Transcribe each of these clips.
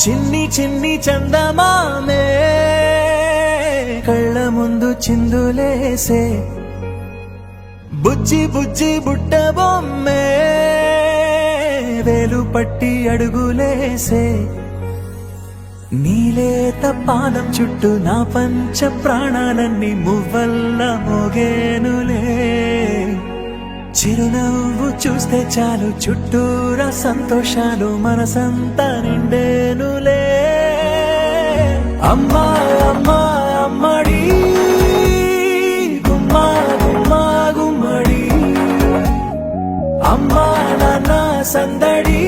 చిన్ని చిన్ని చందమామే కళ్ళ ముందు చిందులేసే బుజ్జి బుజ్జి బుట్ట బొమ్మే వేలు పట్టి అడుగులేసే నీలేత పాదం చుట్టూ నా పంచ ప్రాణాలన్నీ మువ్వల్ల మోగేనులే చిరునవ్వు చూస్తే చాలు చుట్టూరా సంతోషాలు మనసంతా నిండేనులే అమ్మా అమ్మా అమ్మడి గుమ్మా గుమ్మా గుమ్మడి అమ్మా నాన్న సందడి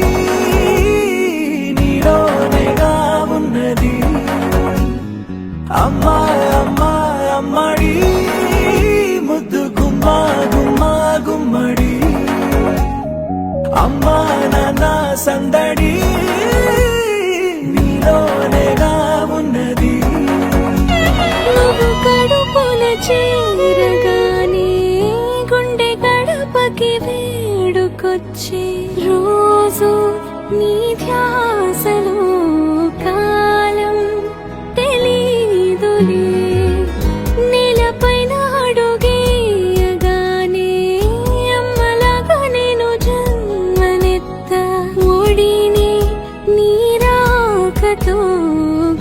నీలోనేగా ఉన్నది అమ్మా అమ్మా అమ్మడి ముద్దు గుమ్మా గుమ్మా గుమ్మడి అమ్మా నాన్న సందడి నీలోనేగా ఉన్నది నువ్వు కడుపున చేరగానే గుండె గడపకి వేడుకొచ్చి రోజు నీ ధ్యాసలో కాలం తెలీదులే నేలపైన అడుగేయగానే అమ్మలాగా నేను జన్మనెత్త ఒడిని నీరాకతో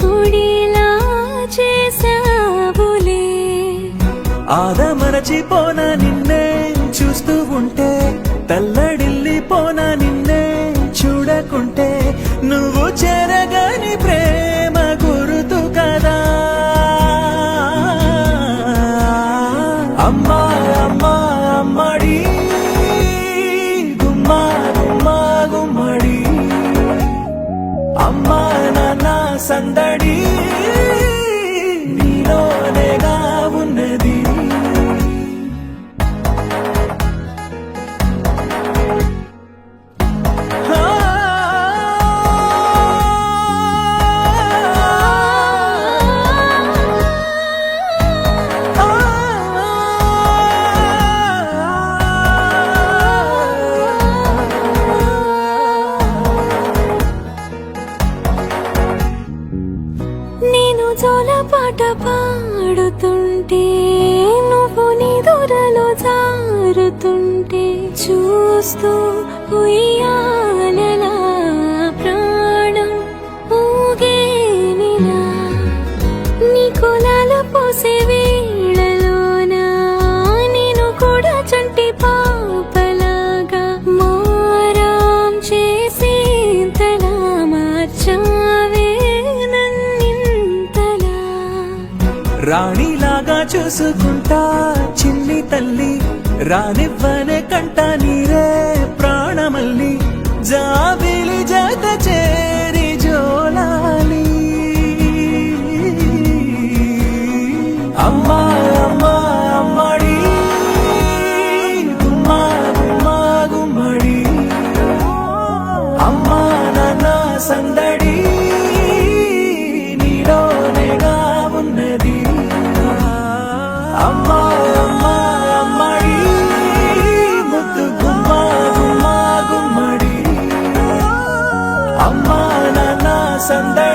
గుడిలా చేసావులే ఆదమరచిపోనా నిన్నే చూస్తూ ఉంటే తల్లడిల్లిపోనా నిన్నే చూడకుంటే నువ్వు చెరగని ప్రేమ గురుతు కదా అమ్మా అమ్మా అమ్మడి గుమ్మా గుమ్మా గుమ్మడి అమ్మా నాన్న సందడి నీలోనేగా ఉన్నది నేను జోలపాట పాడుతుంటే నువ్వు నీ దూరలో జారుతుంటే చూస్తూ ఉయ్యాలలా ప్రాణం ఊగేనిలా నీ కులాలు పోసే వేళలోనా నేను కూడా చంటి పాపలాగా మారాం చేసేంతలా మార్చావే నన్నింతలా రాణిలాగా చూసుకుంటా చిన్ని తల్లి రానివ్వనే కంట నీరే ప్రాణమల్లి జాబిలి జత చేరి జోలాలి అమ్మా అమ్మా అమ్మడి గుమ్మా గుమ్మా గుమ్మడి అమ్మా నాన్న సందడి నీలోనేగా ఉన్నది అమ్మా అమ్మా అమ్మడి ముద్దు గుమ్మా గుమ్మా గుమ్మడి అమ్మా నాన్న సందడి